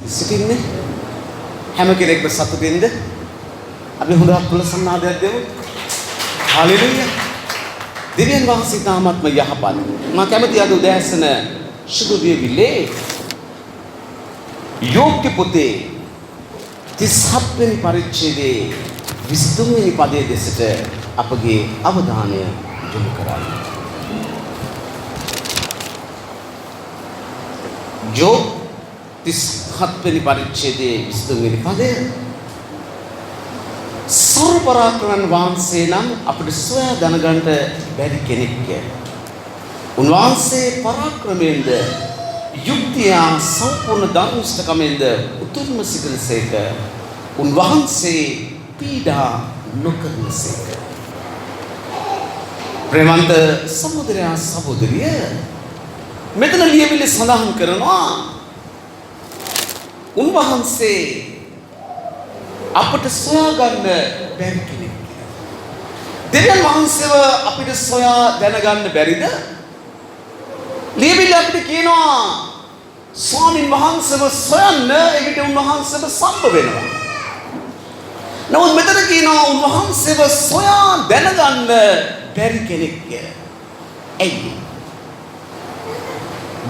සිටින්නේ හැම කෙනෙක්ම සතුටින්ද අපි හොඳ කුලසන්නාදයක් දෙමු. හාලෙලූයා. දෙවියන් වහන්සේ තාමත්ම යහපත්. මම කැමති අද උදෑසන සුදුවිවිලේ යෝග්‍ය පොතේ 37 වෙනි පරිච්ඡේදයේ 23 වෙනි පදයේ දෙසට අපගේ අවධානය යොමු කරන්න. යෝග 37 වෙනි පරිච්ඡේදයේ 23 වෙනි පදය සර්ව පරාක්‍රමන් වහන්සේ නම් අපිට සොයා දැනගන්න බැරි කෙනෙක්ය. උන්වහන්සේ පරාක්‍රමයෙන්ද යුක්තිය සම්පූර්ණ ධර්මිෂ්ඨකමෙන්ද උතුම්ම සිටිනසේක. උන්වහන්සේ පීඩා නොකරනසේක. ප්‍රේමන්ත සහෝදරයා සහෝදරිය මෙතන ලියවිලි සඳහන් කරනවා උන්වහන්සේ අපට සොයා ගන්න බැරි කෙනෙක්. දෙවියන් වහන්සේව අපිට සොයා දැනගන්න බැරිද? ලියවිලි අපිට කියනවා ස්වාමීන් වහන්සේව සොයන්න එවිට උන්වහන්සේව සම්බ වෙනවා. නමුත් මෙතන කියනවා උන්වහන්සේව සොයා දැනගන්න බැරි කෙනෙක්ය. ඇයි?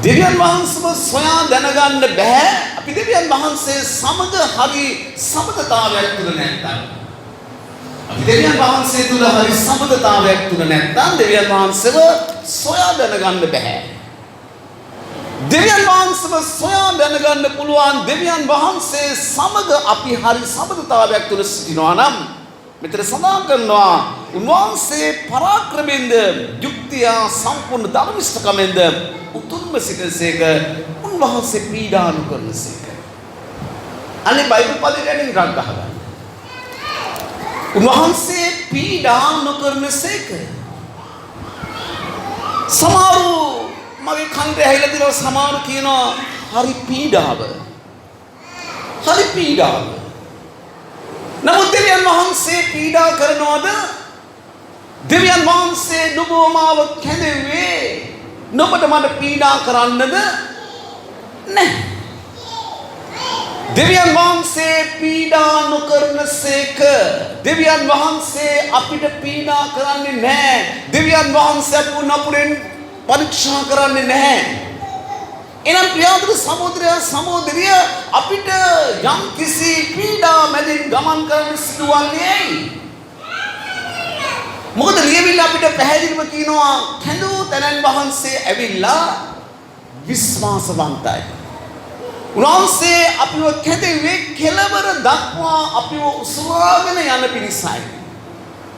දෙවියන් වහන්සේව සොයා දැනගන්න බෑ අපි දෙවියන් වහන්සේ සමග හරි සමගතාවයක් තුල නැත්නම්. අපි දෙවියන් වහන්සේ තුල හරි සමගතාවයක් තුල නැත්නම් දෙවියන් වහන්සේව සොයා දැනගන්න බෑ. දෙවියන් වහන්සේව සොයා දැනගන්න පුළුවන් දෙවියන් වහන්සේ සමග අපි හරි සමගතාවයක් තුල සිටිනවා නම් මෙතන සඳහන් කරනවා උන්වහන්සේ පරාක්‍රමෙන්ද යුක්තිය සම්පූර්ණ ධර්මිෂ්ඨකමෙන්ද උතුම්ම සිටසේක. උන්වහන්සේ පීඩා නොකරනසේක. අනේ බයිබල් පදේ ගැන රක් ගහගන්න. උන්වහන්සේ පීඩා නොකරනසේක. සමහරු මගේ කන්දේ ඇහිලා දිනවා සමහරු කියනවා හරි පීඩාව. හරි පීඩාව. නමුත් දෙවියන් වහන්සේ පීඩා කරනවද? දෙවියන් වහන්සේ නුඹව කැඳෙන්නේ නුඹට මට පීඩා කරන්නද? නැහැ. දෙවියන් වහන්සේ පීඩා නොකරනසේක. දෙවියන් වහන්සේ අපිට පීඩා කරන්නේ නැහැ. දෙවියන් වහන්සේ අපව නපුරෙන් පරීක්ෂා කරන්නේ නැහැ. එනම් ප්‍රියතර සහෝදරයා සහෝදරිය අපිට යම් කිසි පීඩා මැදින් ගමන් කරන්න සිදුවන්නේ ඇයි? මොකද ලියවිල්ල අපිට පැහැදිලිව කියනවා කැඳවූ තැනන් වහන්සේ ඇවිල්ලා විශ්වාසවන්තයි. උන්වහන්සේ අපිව කැඳෙන්නේ කෙලවර දක්වා අපිව උසවාගෙන යන පිණිසයි.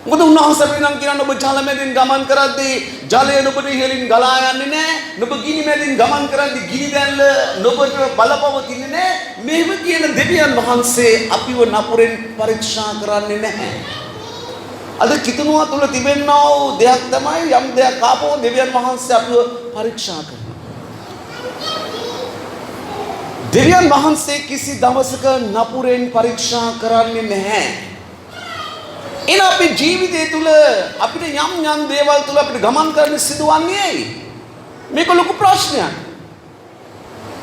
මොකද උන්වහන්සේ අපිට කියනවා ඔබ ජල මැදින් ගමන් කරද්දී ජලය නුඹට ඉහළින් ගලා යන්නේ නැහැ. නුඹ ගිනි මැදින් ගමන් කරද්දී ගිනි දැල්ල නුඹට බලපවතින්නේ නැහැ. මේව කියන දෙවියන් වහන්සේ අපිව නපුරෙන් පරීක්ෂා කරන්නේ නැහැ. අද කිතුනුවා තුල තිබෙනා වූ දෙයක් තමයි යම් දෙයක් ආපෝ දෙවියන් වහන්සේ අපිව පරීක්ෂා කරනවා. දෙවියන් වහන්සේ කිසි දවසක නපුරෙන් පරීක්ෂා කරන්නේ නැහැ. එන අපේ ජීවිතය තුල අපිට යම් දේවල් තුල අපිට ගමන් කරන්න සිදුවන්නේ ඇයි? මේක ලොකු ප්‍රශ්නයක්.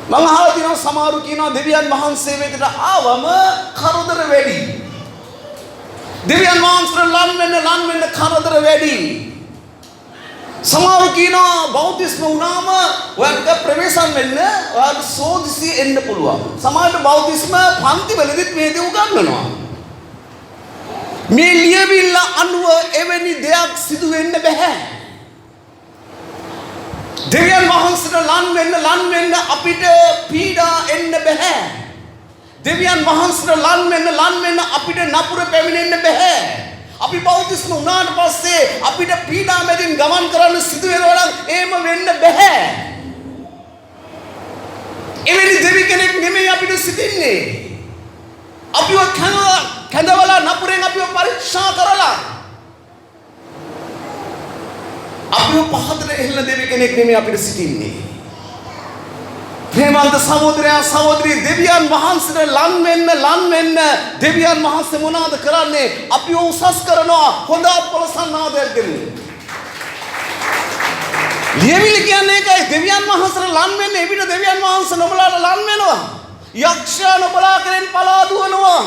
මම අහලා තියෙනවා සමහරු කියනවා දෙවියන් වහන්සේ වෙතට ආවම කරදර වැඩි. දෙවියන් වහන්සේ ලන් වෙන්න කරදර වැඩි. සමහරු කියනවා බෞද්ධිස්ම වුණාම ඔයාලට ප්‍රවේශම් වෙන්න ඔයාලට සෝදිසි එන්න පුළුවන්. සමහරට බෞද්ධිස්ම පන්තිවලදීත් මේ දේ උගන්වනවා. මේ ලියවිල්ල අනුව එවැනි දෙයක් සිදු වෙන්න බෑ. දෙවියන් වහන්සේට ලන් වෙන්න අපිට පීඩා එන්න බෑ. දෙවියන් වහන්සේට ලන් වෙන්න අපිට නපුර පැමිණෙන්න බෑ. අපි බෞද්ධිස්ම වුණාට පස්සේ අපිට පීඩා මැදින් ගමන් කරන්න සිදු වෙනවා නම් එහෙම වෙන්න බෑ. එවැනි දෙවි කෙනෙක් නෙමෙයි අපිට සිටින්නේ. අපිව කැඳවලා නපුරෙන් අපිව පරීක්ෂා කරලා අපිව පහතට එල්ල දෙවි කෙනෙක් නෙමෙයි අපිට සිටින්නේ. ප්‍රේමන්ත සහෝදරයා සහෝදරී දෙවියන් වහන්සේට ලන් වෙන්න දෙවියන් වහන්සේ මොනවද කරන්නේ? අපිව උසස් කරනවා හොඳ පොළසන්නාදයක් දෙන්නේ. ලියවිලි කියන්නේ ඒකයි දෙවියන් වහන්සේට ලන් වෙන්න එවිට දෙවියන් වහන්සේ නොබලාට ලන් වෙනවා. යක්ෂයන් ඔබලා කෙරෙන් පලා දුවනවා.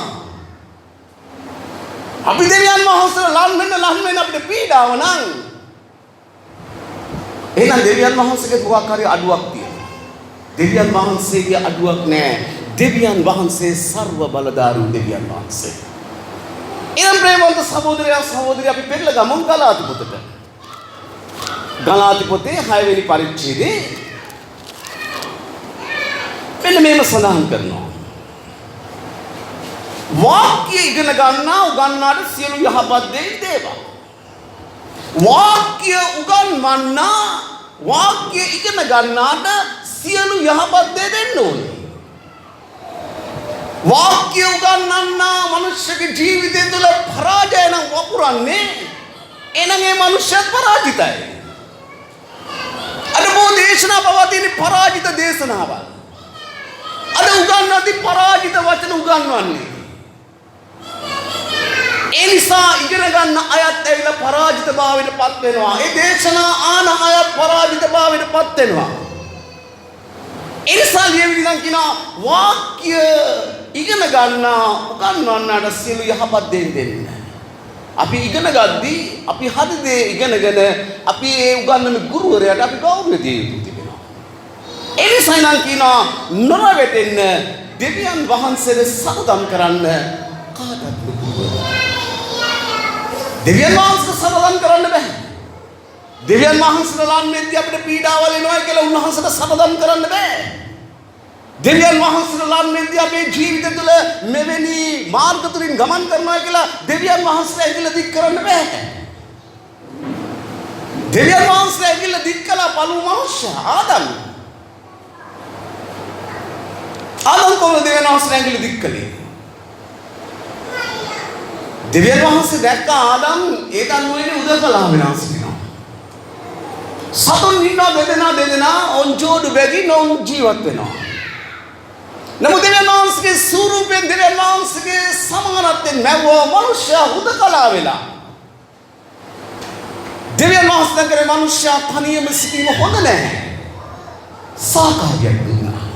අපි දෙවියන් වහන්සේලා ලන් වෙන්න අපිට පීඩාව නම් එහෙනම් දෙවියන් වහන්සේගේ මොකක් හරි අඩුවක් තියෙනවා. දෙවියන් වහන්සේගේ අඩුවක් නැහැ. දෙවියන් වහන්සේ සර්ව බලධාරී දෙවියන් වහන්සේ. එනම් ප්‍රේමවන්ත සහෝදරයා සහෝදරිය අපි පෙරල ගමු ගලාති පොතට. ගලාති පොතේ 6 වෙනි පරිච්ඡේදයේ මෙන්න මේම සඳහන් කරනවා. වාක්‍ය ඉගෙන ගන්නා උගන්නාට සියලු යහපත් දේ දේවා. වාක්‍ය උගන්වන්නා වාක්‍ය ඉගෙන ගන්නාට සියලු යහපත් දේ දෙන්න ඕනේ. වාක්‍ය උගන්වන්නා මනුෂ්‍යගේ ජීවිතය තුළ පරාජය නම් වපුරන්නේ එනම් ඒ මනුෂ්‍යත් පරාජිතයි. අද බොහෝ දේශනා පවතින පරාජිත දේශනාවල්. අද උගන්වද්දී පරාජිත වචන උගන්වන්නේ. ඒ නිසා ඉගෙන ගන්න අයත් ඇවිල්ලා පරාජිතභාවයට පත් වෙනවා. ඒ දේශනා ආන අයත් පරාජිතභාවයට පත් වෙනවා. ඒ නිසා ලියවිලිනම් කියනවා වාක්‍ය ඉගෙන ගන්න උගන්වන්නට සියලු යහපත් දේ දෙන්න. අපි ඉගෙන ගද්දී අපි හරි දේ ඉගෙනගෙන අපි ඒ උගන්වන ගුරුවරයාට අපි ගෞරවය දිය යුතු තිබෙනවා. ඒ නිසා නම් කියනවා නොරවටෙන්න දෙවියන් වහන්සේට සතුටම් කරන්න කාටත් දෙවියන් වහන්සේට සමාදම් කරන්න බෑ. දෙවියන් වහන්සේට ලන්නෙද්දී අපිට පීඩාවල් එනවා කියලා උන්වහන්සේට සමාදම් කරන්න බෑ. දෙවියන් වහන්සේට ලන්නෙද්දී අපේ ජීවිතය තුළ මෙවැනි මාර්ග තුලින් ගමන් කරනවා කියලා දෙවියන් වහන්සේට ඇඟිල්ල දික් කරන්න බෑ. දෙවියන් වහන්සේට ඇඟිල්ල දික් කළා පළමු මනුෂ්‍යයා ආදම්. ආදම් කොහොමද දෙවියන් වහන්සේට ඇඟිල්ල දික් කළේ? දෙවියන් වහන්සේ දැක්ක ආදම් ඒ දන්නුවේනේ උදකලා විනාශ වෙනවා. සතුන් ඉන්නවා දෙදෙනා ඔන් ජෝඩු බැගින් ඔවුන් ජීවත් වෙනවා. නමුත් දෙවියන් වහන්සේගේ ස්වරූපයෙන් දෙවියන් වහන්සේගේ සමානත්වයෙන් මැව්වා මනුෂ්‍යයා උදකලා වෙලා. දෙවියන් වහන්සේ කරේ මනුෂ්‍යයා තනියම සිටීම හොඳ නැහැ. සාකාරයක් දුන්නා.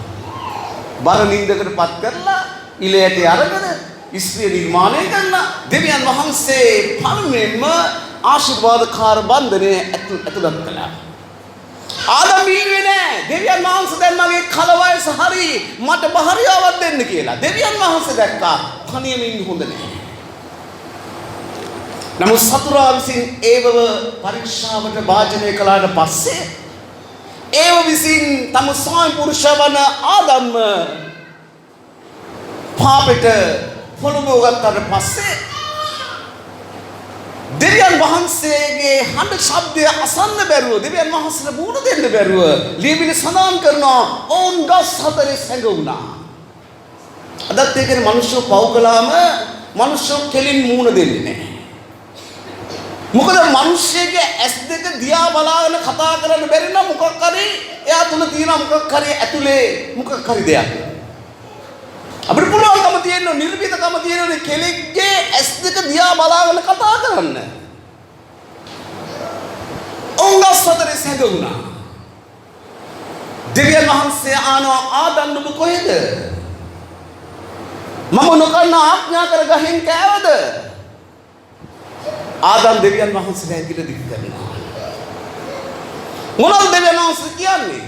බර නින්දකටපත් කරලා ඉලයට අරගෙන ඉස්ත්‍රිය නිර්මාණය කරලා දෙවියන් වහන්සේ පළමුවෙන්ම ආශිර්වාදකාර බන්ධනයේ ඇතුළත් කළා. ආදම් ඊවේ නෑ දෙවියන් වහන්සේ දැන් මගේ කල වයස හරි මට භාර්යාවක් දෙන්න කියලා. දෙවියන් වහන්සේ දැක්කා තනියම ඉන්න හොඳ නෑ. නමුත් සතුරා විසින් ඒවව පරීක්ෂාවට භාජනය කළාට පස්සේ ඒව විසින් තම ස්වාමි පුරුෂයා වන ආදම් පාපෙට පොළඹව ගත්තට පස්සේ දෙවියන් වහන්සේගේ හඬ ශබ්දය අසන්න බැරුව දෙවියන් වහන්සේට මුණ දෙන්න බැරුව ලියවිලි සඳහන් කරනවා ඔවුන් ගස් හතරේ සැඟවුණා. අදත් ඒකනේ මිනිස්සු පව් කළාම මිනිස්සු කෙලින් මුණ දෙන්නේ නැහැ. මොකද මිනිස්සෙගේ ඇස් දෙක දිහා බලාගෙන කතා කරන්න බැරි නම් මොකක් හරි එයා තුල තියෙන මොකක් හරි ඇතුලේ මොකක් හරි දෙයක්. අපිට පුළුවන්කම තියෙන නිර්භීතකම තියෙන කෙනෙක්ගේ ඇස් දෙක දිහා බලාගෙන කතා කරන්න. ඔංගස් හතරේ සැඟවුණා. දෙවියන් වහන්සේ ආනවා ආදම් නුඹ කොහෙද? මම නොකරන ආඥා කර ගහෙන් කෑවද? ආදම් දෙවියන් වහන්සේට ඇඟිල්ල දික් කරනවා. මොනවද දෙවියන් වහන්සේ කියන්නේ?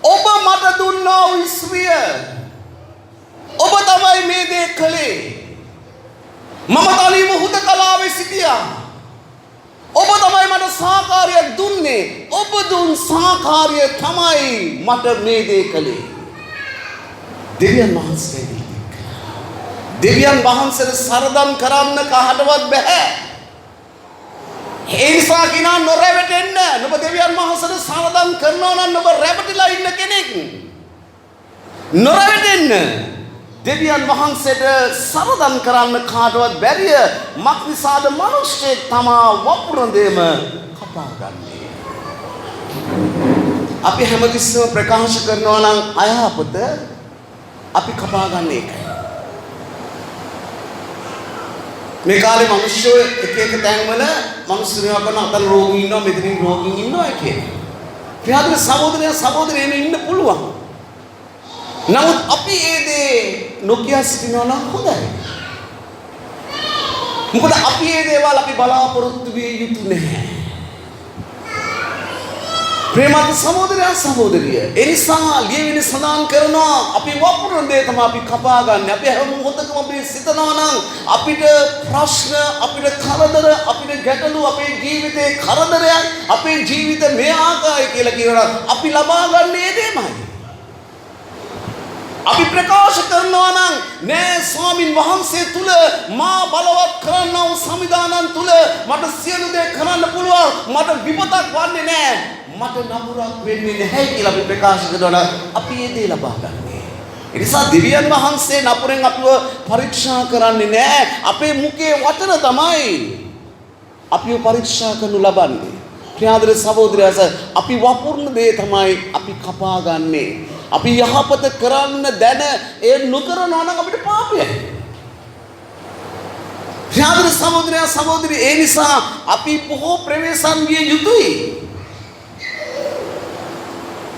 ඔබ මට දුන්නා වූ ස්ත්‍රිය ඔබ තමයි මේ දේ කළේ. මම තනියම හුදකලාවේ සිටියා. ඔබ තමයි මට සහකාරයක් දුන්නේ. ඔබ දුන් සහකාරය තමයි මට මේ දේ කළේ. දෙවියන් වහන්සේ දෙවියන් වහන්සේට සරදම් කරන්න කාටවත් බෑ. ඒ නිසා කිනා නොරැවටෙන්න. ඔබ දෙවියන් වහන්සේට සරදම් කරනවා නම් ඔබ රැවටිලා ඉන්න කෙනෙක්. නොරැවටෙන්න. දෙවියන් වහන්සේට සරදම් කරන්න කාටවත් බැරිය. මක් නිසාද මිනිස්සෙක් තමා වපුරන දෙම කපා ගන්නේ. අපි හැමතිස්සෙම ප්‍රකාශ කරනවා නම් අයහපත අපි කපා ගන්න එකයි. මේ කාලේ මිනිස්සු එක තැන්වල මිනිස්සු මේවා කරන අතන රෝගී ඉන්නවා මෙතනින් රෝගී ඉන්නවා කියන්නේ. ප්‍රියදර සහෝදරයා සහෝදරියනේ ඉන්න පුළුවන්. නමුත් අපි ඒ දේ නොකිය සිටිනවා නම් හොඳයි. මොකද අපි ඒ දේවල් අපි බලාපොරොත්තු විය යුතු නැහැ. ප්‍රේමවත් සහෝදරයා සහෝදරිය, ඒ නිසා ලියවිලි සඳහන් කරනවා අපි වපුරන දේ තමයි අපි කපා ගන්න. අපි හැම මොහොතකම අපි සිතනවා නම් අපිට ප්‍රශ්න, අපිට කරදර, අපිට ගැටලු, අපේ ජීවිතේ කරදරයක්, අපේ ජීවිත මේ ආකාරයි කියලා කියනවා අපි ලබා ගන්න ඒ දෙමයි. අපි ප්‍රකාශ කරනවා නම් නෑ ස්වාමින් වහන්සේ තුල මා බලවත් කරන්නා වූ සමිදානන් තුල මට සියලු දේ කරන්න පුළුවන්, මට විපතක් වන්නේ නෑ, මට නපුරක් වෙන්නේ නැහැ කියලා අපි ප්‍රකාශ කරනවා. අපි ඒ දේ ලබා ගන්නෙ. ඒ නිසා දෙවියන් වහන්සේ නපුරෙන් අපිව පරීක්ෂා කරන්නේ නෑ. අපේ මුඛයේ වචන තමයි අපිව පරීක්ෂා කරනු ලබන්නේ. ප්‍රියාදර සහෝදරයස, අපි වපුරන දේ තමයි අපි කපා ගන්නෙ. අපි යහපත කරන්න දැන ඒ නොකරනවා නම් අපිට පාපයයි. ප්‍රියාදර සහෝදරයා සහෝදරී, ඒ නිසා අපි බොහෝ ප්‍රවේශම් විය යුතුයි.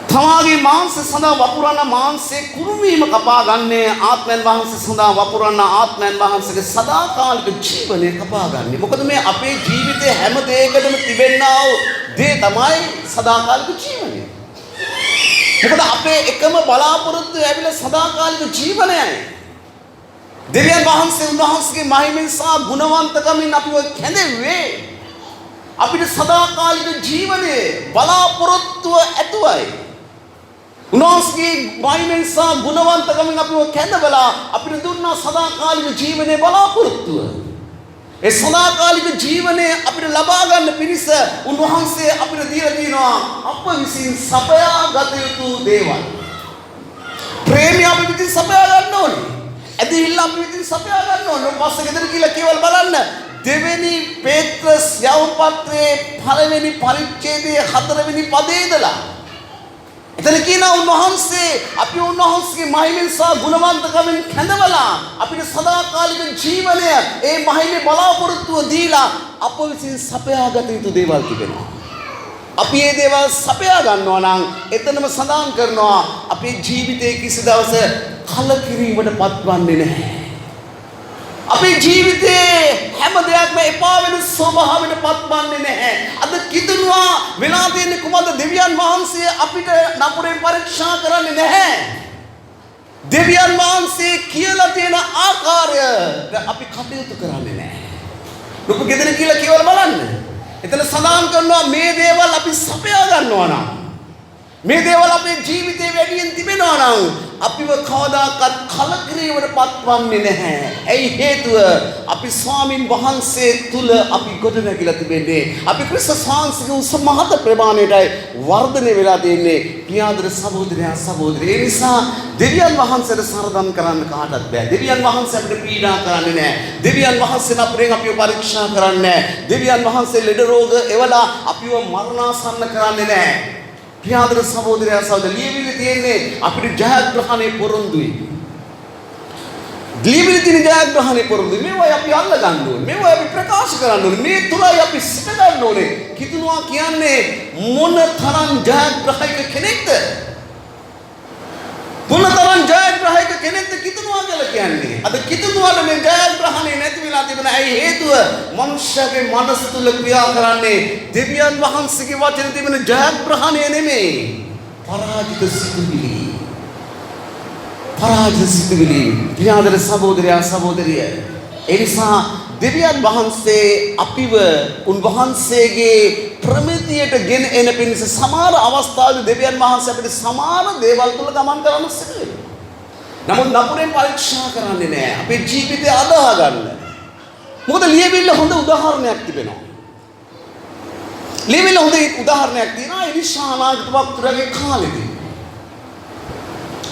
තමාගේ මාංශ සඳහා වපුරන මාංශේ කුරුමීම කපා ගන්නේ ආත්මයන් වහන්සේ සඳහා වපුරන ආත්මයන් වහන්සේගේ සදාකාලික ජීවනය කපා ගන්නේ. මොකද මේ අපේ ජීවිතේ හැම දෙයකටම තිබෙනා වූ දේ තමයි සදාකාලික ජීවනය. මොකද අපේ එකම බලාපොරොත්තු ඇවිල්ලා සදාකාලික ජීවනයයි. දෙවියන් වහන්සේ උන්වහන්සේගේ මහිමෙන් සහ ගුණවන්තකමින් අපිව කැඳෙව්වේ අපිට සදාකාලික ජීවනයේ බලාපොරොත්තුව ඇතුවයි. උන්වහන්සේගේ මහිමෙන් සහ ගුණවන්තකමින් අපිව කැඳවලා අපිට දුන්නා සදාකාලික ජීවනයේ බලාපොරොත්තුව. ඒ සදාකාලික ජීවනය අපිට ලබා ගන්න පිණිස උන්වහන්සේ අපිට දීලා තියෙනවා අප විසින් සපයා ගත යුතු දේවල්. ප්‍රේමය අපි විසින් සපයා ගන්න ඕනේ. ඇදහිල්ල අපි විසින් සපයා ගන්න ඕනේ. පස්සේ ගෙදර කියලා කියවල බලන්න. දෙවෙනි පේත්‍රස් යවුම් පත්‍රයේ පළවෙනි පරිච්ඡේදයේ 4 වෙනි පදයේ ඉඳලා එතන කියනවා උන්වහන්සේ අපි උන්වහන්සේගේ මහිමෙන් සහ ගුණවන්තකමින් කැඳවලා අපිට සදාකාලික ජීවනය ඒ මහිමේ බලාපොරොත්තුව දීලා අප විසින් සපයාගත යුතු දේවල් තිබෙනවා. අපි මේ දේවල් සපයා ගන්නවා නම් එතනම සඳහන් කරනවා අපේ ජීවිතයේ කිසි දවසක කලකිරීමට පත්වන්නේ නැහැ. අපේ ජීවිතේ හැම දෙයක්ම එපා වෙන ස්වභාවයට පත්වන්නේ නැහැ. අද කිතුනවා වෙලා තියෙන්නේ කුමද? දෙවියන් වහන්සේ අපිට නපුරෙන් පරීක්ෂා කරන්නේ නැහැ. දෙවියන් වහන්සේ කියලා තියෙන ආකාරය අපි කටයුතු කරන්නේ නැහැ. ලොකු ගෙදර කියලා කියවල බලන්න. එතන සඳහන් කරනවා මේ දේවල් අපි සපයා ගන්නවා නම්, මේ දේවල් අපේ ජීවිතේ වැඩියෙන් තිබෙනවා නම් අපිව කවදාකවත් කලකිරීමකට පත්වන්නේ නැහැ. ඇයි හේතුව? අපි ස්වාමින් වහන්සේ තුල අපි ගොඩනැගිලා තිබෙන්නේ. අපි ක්‍රිස්තුස් වහන්සේගේ උස මහත් ප්‍රමාණයටයි වර්ධනය වෙලා තියෙන්නේ. පියාදර සහෝදරයා සහෝදරිය. ඒ නිසා දෙවියන් වහන්සේට සරදම් කරන්න කාටවත් බෑ. දෙවියන් වහන්සේ අපිට පීඩා කරන්නේ නැහැ. දෙවියන් වහන්සේ නපුරෙන් අපිව පරීක්ෂා කරන්නේ නැහැ. දෙවියන් වහන්සේ ලෙඩ රෝග එවලා අපිව මරණාසන්න කරන්නේ නැහැ. ප්‍රියාදර සහෝදරයා සහෝදරිය, ලියවිලි තියෙන්නේ අපිට ජයග්‍රහණය පොරොන්දුයි. ලියවිලි තියෙන ජයග්‍රහණය පොරොන්දුයි. මේවා අපි අල්ල ගන්න ඕනේ. මේවා අපි ප්‍රකාශ කරන්න ඕනේ. මේ තුලයි අපි සිත ගන්න ඕනේ. කිතුනවා කියන්නේ මොන තරම් ජයග්‍රහයක කෙනෙක්ද? මොන තරම් ජයග්‍රහයක කෙනෙක්ද කිතුනවා කියලා කියන්නේ? අද කිතුනවාට මේ ජයග්‍රහණය නැති වෙලා තිබෙන ඇයි හේතුව? මනුෂ්‍යගේ මනස තුල ක්‍රියා කරන්නේ දෙවියන් වහන්සේගේ වචනේ තිබෙන ජයග්‍රහණය නෙමෙයි. පරාජිත සිතුවිලි. පරාජිත සිතුවිලි. පියාදර සහෝදරයා සහෝදරිය. ඒ නිසා දෙවියන් වහන්සේ අපිව උන්වහන්සේගේ ප්‍රමිතියට ගෙන එන පිණිස සමහර අවස්ථාවල දෙවියන් වහන්සේ අපිට සමාන දේවල් තුල ගමන් කරන්න සිදු වෙනවා. නමුත් නපුරෙන් පරීක්ෂා කරන්නේ නැහැ. අපේ ජීවිතය අදාහ ගන්න. මොකද ලියවිල්ල හොඳ උදාහරණයක් තිබෙනවා. ලියවිල්ල හොඳ උදාහරණයක් තියෙනවා එලිෂා වක්තුරගේ කාලෙදී.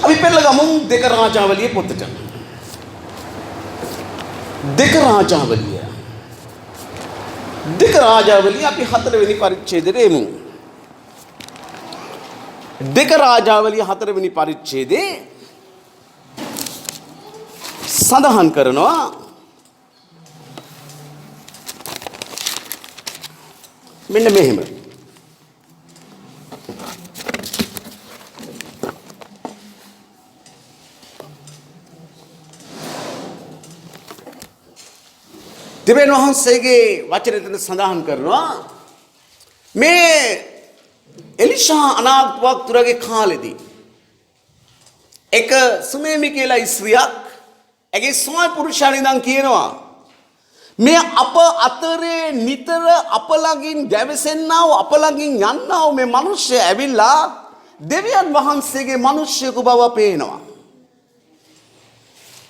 අපි පෙරලා ගමු දෙක රාජාවලිය පොතට. දෙක රාජාවලිය අපි 4 වෙනි පරිච්ඡේදයේ එමු. දෙක රාජාවලිය 4 වෙනි පරිච්ඡේදයේ සඳහන් කරනවා මෙන්න මෙහෙම. දෙවියන් වහන්සේගේ වචනෙන් සඳහන් කරනවා මේ එලිෂා අනාගතවක්තුරගේ කාලෙදී එක සුමේමි කියලා ස්ත්‍රියක් ඇගේ ස්වාමි පුරුෂයාට ඉඳන් කියනවා මේ අප අතරේ නිතර අප ළඟින් ගැවසෙන්නා වූ අප ළඟින් යන්නා වූ මේ මිනිස්සු ඇවිල්ලා දෙවියන් වහන්සේගේ මිනිස්සෙකු බව පේනවා.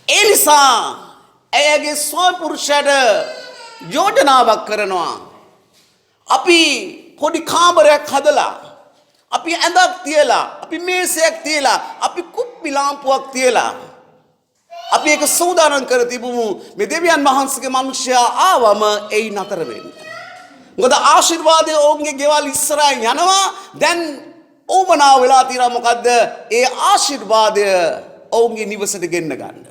ඒ නිසා ඇයගේ ස්වාමි පුරුෂයාට යෝජනාවක් කරනවා. අපි පොඩි කාමරයක් හදලා අපි ඇඳක් තියලා අපි මේසයක් තියලා අපි කුප්පි ලාම්පුවක් තියලා අපි ඒක සූදානම් කර තිබුමු මේ දෙවියන් වහන්සේගේ මිනිසයා ආවම එයි නතර වෙන්න. මොකද ආශිර්වාදය ඔවුන්ගේ ගෙවල් ඉස්සරහින් යනවා. දැන් ඕමනා වෙලා තියෙනවා මොකද්ද? ඒ ආශිර්වාදය ඔවුන්ගේ නිවසට ගෙන්න ගන්න.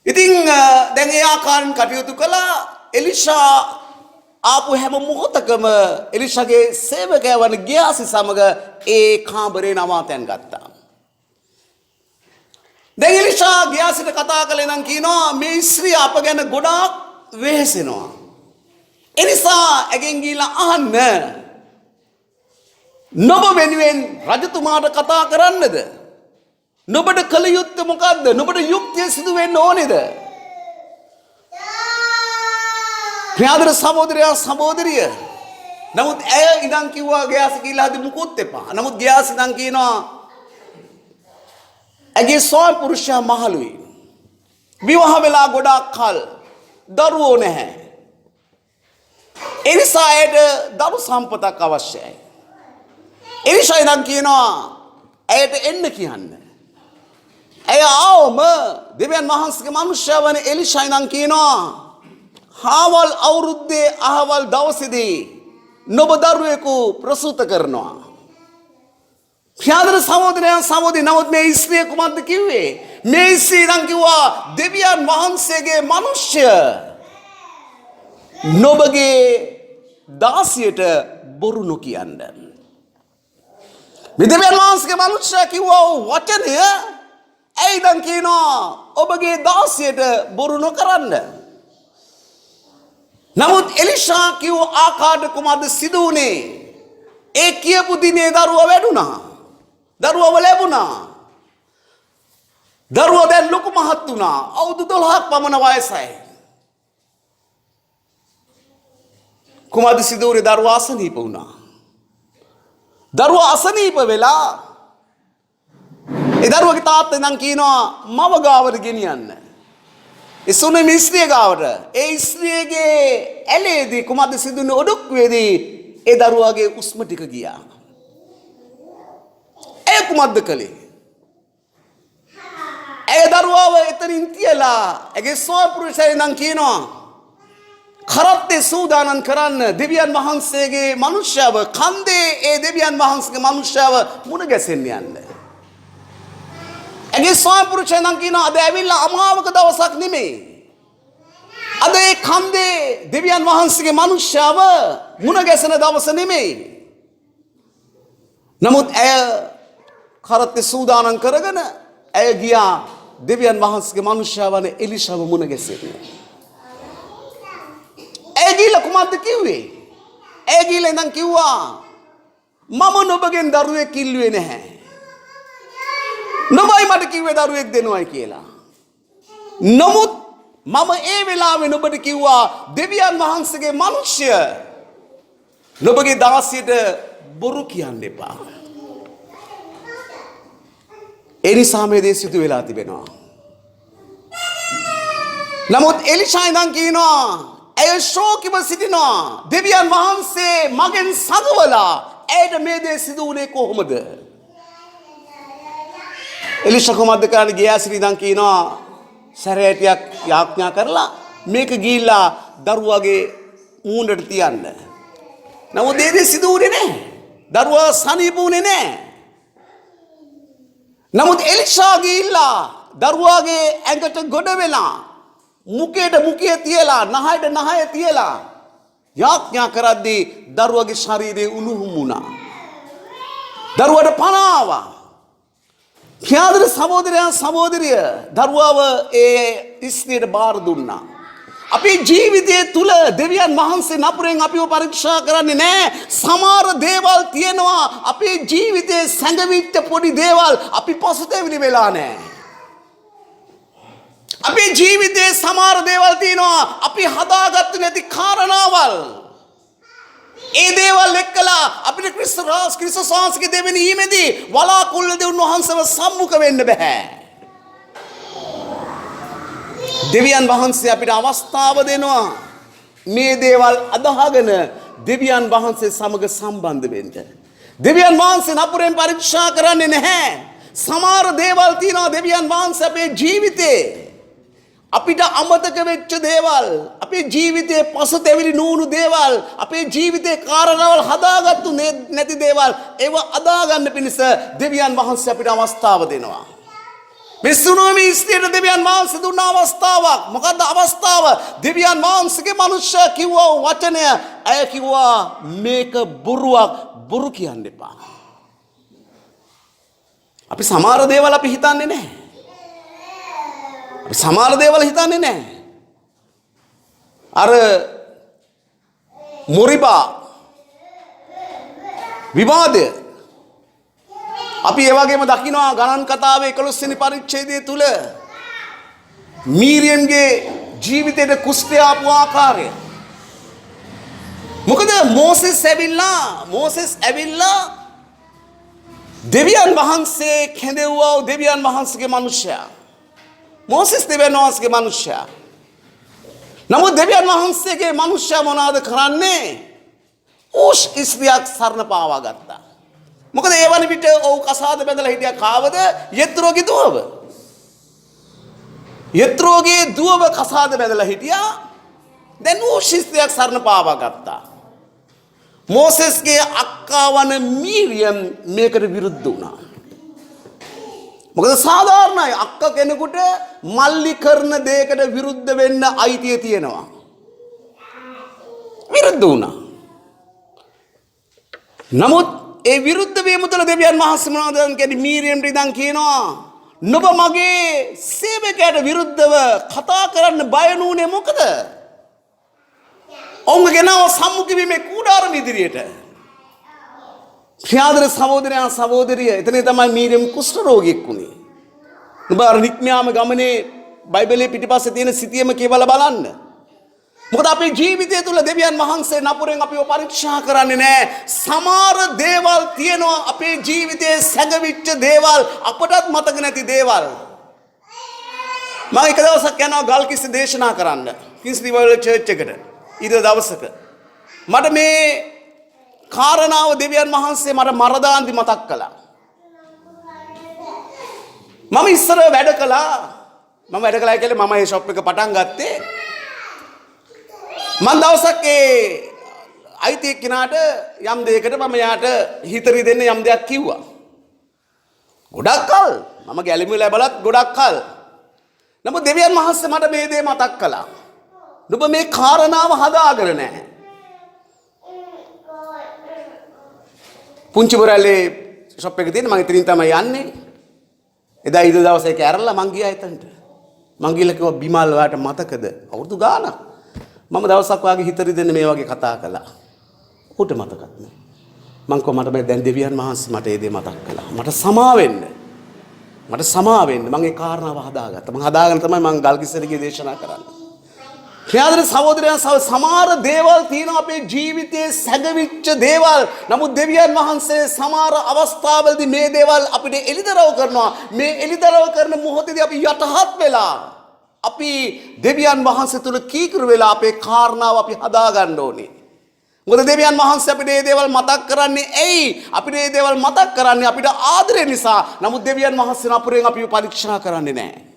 ඉතින් දැන් ඒ ආකාරයෙන් කටයුතු කළා. එලිෂා ආපු හැම මොහොතකම එලිෂාගේ සේවකයා වන ගියාසි සමග ඒ කාමරේ නවාතැන් ගත්තා. දැන් එලිෂා ගියාසිට කතා කළේ නම් කියනවා මේ ස්ත්‍රිය අප ගැන ගොඩාක් වෙහෙසෙනවා. ඒ නිසා ඇගෙන් ගිහිල්ලා අහන්න නුඹ වෙනුවෙන් රජතුමාට කතා කරන්නද? නුඹට කල යුත්තේ මොකද්ද? නුඹට යුක්තිය සිදු වෙන්න ඕනේද? ප්‍රියාදර සහෝදරයා සහෝදරිය. නමුත් ඇය ඉඳන් කිව්වා ගියාසි කියලා හදි මුකුත් එපා. නමුත් ගියාසි ඉඳන් කියනවා ඇගේ ස්වාමි පුරුෂයා මහලුයි. විවාහ වෙලා ගොඩාක් කල් දරුවෝ නැහැ. ඒ නිසා ඇයට දරු සම්පතක් අවශ්‍යයි. එලිෂා ඉඳන් කියනවා ඇයට එන්න කියන්න. ඇය ආවම දෙවියන් වහන්සේගේ මිනිසයා වන එලිෂා ඉඳන් කියනවා හාවල් අවුරුද්දේ අහවල් දවසේදී නුඹ දරුවෙකු ප්‍රසූත කරනවා. ප්‍රියාදර සහෝදරයන් සහෝදරි නමුත් මේ ස්ත්‍රිය කුමක්ද කිව්වේ? මේ ස්ත්‍රිය නම් කිව්වා දෙවියන් වහන්සේගේ මිනිසය නුඹගේ දාසියට බොරු නොකියන්න. මේ දෙවියන් වහන්සේගේ මිනිසයා කිව්වා වචනය ඇයි නම් කියනවා ඔබගේ දාසියට බොරු නොකරන්න. නමුත් එලිෂා කිව්ව ආකාරයට කුමක්ද සිදු වුනේ? ඒ කියපු දිනේ දරුවා වැඩුණා. දරුවව ලැබුණා. දරුවා දැන් ලොකු මහත් වුණා. අවුරුදු 12ක් පමණ වයසයි. කුමක්ද සිදු වුනේ? දරුවා අසනීප වුණා. දරුවා අසනීප වෙලා ඒ දරුවගේ තාත්තා නම් කියනවා මව ගාවට ගෙනියන්න. ඒ සුනේ ස්ත්‍රිය ගාවට. ඒ ස්ත්‍රියගේ ඇලේදී කුමක්ද සිදුනේ? ඔඩොක්කුවේදී ඒ දරුවාගේ උස්ම ටික ගියා. ඒ කුමක්ද කළේ? ඒ දරුවාව එතනින් තියලා ඒගේ ස්වාමි පුරුෂයා නම් කියනවා කරත්තේ සූදානම් කරන්න දෙවියන් වහන්සේගේ මිනිසයව කන්දේ ඒ දෙවියන් වහන්සේගේ මිනිසයව මුණ ගැසෙන්න යන්න. ඒගේ ස්වාමි පුරුෂයා නම් කියනවා අද ඇවිල්ලා අමාවක දවසක් නෙමෙයි. අද ඒ කන්දේ දෙවියන් වහන්සේගේ මිනිසයව මුණ ගැසෙන දවස නෙමෙයි. නමුත් ඇය කරත්තේ සූදානම් කරගෙන ඇය ගියා දෙවියන් වහන්සේගේ මිනිසයා වන එලිෂාව මුණ ගැසෙන්න. ඇය ගිහලා කුමක්ද කිව්වේ? ඇය ගිහලා ඉඳන් කිව්වා මම නුඹගෙන් දරුවෙක් ඉල්ලුවේ නැහැ. නුඹයි මට කිව්වේ දරුවෙක් දෙනවයි කියලා. නමුත් මම ඒ වෙලාවේ නුඹට කිව්වා දෙවියන් වහන්සේගේ මිනිසය නුඹගේ දාසියට බොරු කියන්න එපා. ඒ නිසා මේ දේ සිදු වෙලා තිබෙනවා. නමුත් එලිෂා ඉඳන් කියනවා ඇය ශෝකිව සිටිනවා. දෙවියන් වහන්සේ මගෙන් සගවලා ඇයට මේ දේ සිදු වුණේ කොහොමද? එලිෂා කොහොමද කරන්නේ? ගියාසිට ඉඳන් කියනවා සැරයටියක් යාඥා කරලා මේක ගිහිල්ලා දරුවාගේ මූණට තියන්න. නමුත් ඒ දේ සිදු වුණේ නැහැ. දරුවා සනීප වුණේ නැහැ. නමුත් එලිෂා ගිහිල්ලා දරුවාගේ ඇඟට ගොඩ වෙලා මුකේට මුකිය තියලා නහයට නහය තියලා යාඥා කරද්දී දරුවාගේ ශරීරයේ උණුහුම් වුණා. දරුවාට පණ ආවා. ප්‍රියාදර සහෝදරයන් සහෝදරිය දරුවාව ඒ ස්ත්‍රියට බාර දුන්නා. අපේ ජීවිතය තුල දෙවියන් වහන්සේ නපුරෙන් අපිව පරීක්ෂා කරන්නේ නැහැ. සමහර දේවල් තියෙනවා අපේ ජීවිතේ සැඟවිච්ච පොඩි දේවල් අපි පසුතැවිලි වෙලා නැහැ. අපේ ජීවිතේ සමහර දේවල් තියෙනවා අපි හදාගත්තේ නැති කාරණාවල්. ඒ දේවල් එක්කලා අපිට ක්‍රිස්තුස් වහන්සේගේ දෙවෙනි ඊමේදී වලාකුළුවේදී උන්වහන්සේව සම්මුඛ වෙන්න බෑ. දෙවියන් වහන්සේ අපිට අවස්ථාව දෙනවා මේ දේවල් අදහගෙන දෙවියන් වහන්සේ සමග සම්බන්ධ වෙන්න. දෙවියන් වහන්සේ නපුරෙන් පරීක්ෂා කරන්නේ නැහැ. සමහර දේවල් තියෙනවා දෙවියන් වහන්සේ අපේ ජීවිතේ අපිට අමතක වෙච්ච දේවල්, අපේ ජීවිතේ පසුතැවිලි නුණු දේවල්, අපේ ජීවිතේ කාරණාවල් හදාගත්තු නැති දේවල් ඒව අදාගන්න පිණිස දෙවියන් වහන්සේ අපිට අවස්ථාව දෙනවා. මේ සුනෝමි ස්ථිර දෙවියන් වහන්සේ දුන්න අවස්ථාවක්. මොකද්ද අවස්ථාව? දෙවියන් වහන්සේගේ මනුෂ්‍ය කිව්වා වචනය. ඇය කිව්වා මේක බොරුවක්, බොරු කියන්න එපා. අපි සමහර දේවල් අපි හිතන්නේ නැහැ. අපි සමහර දේවල් හිතන්නේ නැහැ. අර මොරිබා විවාදය අපි ඒ වගේම දකිනවා ගණන් කතාවේ 11 වෙනි පරිච්ඡේදය තුල මීරියම්ගේ ජීවිතේට කුෂ්ඨය ආපු ආකාරය. මොකද මෝසෙස් ඇවිල්ලා දෙවියන් වහන්සේ කැඳෙව්වා දෙවියන් වහන්සේගේ මිනිසයා. මෝසෙස් දෙවියන් වහන්සේගේ මිනිසයා. නමුත් දෙවියන් වහන්සේගේ මිනිසයා මොනවාද කරන්නේ? ඌෂ් ඉස්රියක් සරණ පාවා ගත්තා. මොකද ඒ වන විට ඔව් කසාද බැඳලා හිටියා කාවද? යෙත්‍රෝගේ දුවව. යෙත්‍රෝගේ දුවව කසාද බැඳලා හිටියා. දැන් ඌෂ් ඉස්රියක් සරණ පාවා ගත්තා. මෝසෙස්ගේ අක්කා වන මීරියම් මේකට විරුද්ධ වුණා. මොකද සාධාරණයි අක්ක කෙනෙකුට මල්ලි කරන දෙයකට විරුද්ධ වෙන්න අයිතිය තියෙනවා. විරුද්ධ වුණා. නමුත් ඒ විරුද්ධ වීම තුළ දෙවියන් වහන්සේ මොනවද කියන්නේ? මීරියම්ට ඉඳන් කියනවා නුඹ මගේ සේවකයාට විරුද්ධව කතා කරන්න බය නුනේ මොකද? ඔවුන්ගේ නම සම්මුඛ වීමේ කූඩාරම ඉදිරියට. ක්‍රියාදර සහෝදරයා සහෝදරිය එතන තමයි මීරියම් කුෂ්ඨ රෝගියෙක් වුණේ. නුඹ අර නික්මියාම ගමනේ බයිබලයේ පිටිපස්සේ තියෙන සිටියම කියවලා බලන්න. මොකද අපේ ජීවිතය තුළ දෙවියන් වහන්සේ නපුරෙන් අපිව පරීක්ෂා කරන්නේ නැහැ. සමහර දේවල් තියෙනවා අපේ ජීවිතයේ සැඟවිච්ච දේවල්, අපටත් මතක නැති දේවල්. මම එක දවසක් යනවා ගල්කිස්ස දේශනා කරන්න. කිස් රිවයිවල් චර්ච් එකට. ඊට දවසක මට මේ කාරණාව දෙවියන් වහන්සේ මට මරදාන්දි මතක් කළා. මම ඉස්සර වැඩ කළා කියලා මම මේ ෂොප් එක පටන් ගත්තේ. මම දවසක් ඒ අයිති එක්කෙනාට යම් දෙයකට මම යාට හිතරි දෙන්න යම් දෙයක් කිව්වා. ගොඩක් කල් මම ගැලිමුලා බලත් ගොඩක් කල්. නමුත් දෙවියන් වහන්සේ මට මේ දේ මතක් කළා. නුඹ මේ කාරණාව හදාගෙන නැහැ. පුංචි බරලේ ෂොප් එක තියෙන මම ඉතින් තමයි යන්නේ. එදා ඊට දවසේ කැරලා මං ගියා එතනට. මං ගිහලා කිව්වා බිමල් ඔයාට මතකද? අවුරුදු ගාණක්. මම දවසක් වාගේ හිතරි දෙන්න මේ වගේ කතා කළා. ඌට මතකත් නෑ. මං කො මට දැන් දෙවියන් වහන්සේ මට ඒ දේ මතක් කළා. මට සමා වෙන්න. මම ඒ කාරණාව හදාගත්තා. මං හදාගෙන තමයි මං ගල්කිස්සට ගියේ දේශනා කරන්නේ. ක්‍රියාදර සහෝදරයන් සමහර දේවල් තියෙනවා අපේ ජීවිතයේ සැඟවිච්ච දේවල්. නමුත් දෙවියන් වහන්සේ සමහර අවස්ථාවලදී මේ දේවල් අපිට එලිදරව් කරනවා. මේ එලිදරව් කරන මොහොතේදී අපි යටහත් වෙලා අපි දෙවියන් වහන්සේ තුල කීකරු වෙලා අපේ කාරණාව අපි හදා ගන්න ඕනේ. මොකද දෙවියන් වහන්සේ අපිට මේ දේවල් මතක් කරන්නේ ඇයි? අපිට මේ දේවල් මතක් කරන්නේ අපිට ආදරය නිසා. නමුත් දෙවියන් වහන්සේ නපුරෙන් අපිව පරීක්ෂා කරන්නේ නැහැ.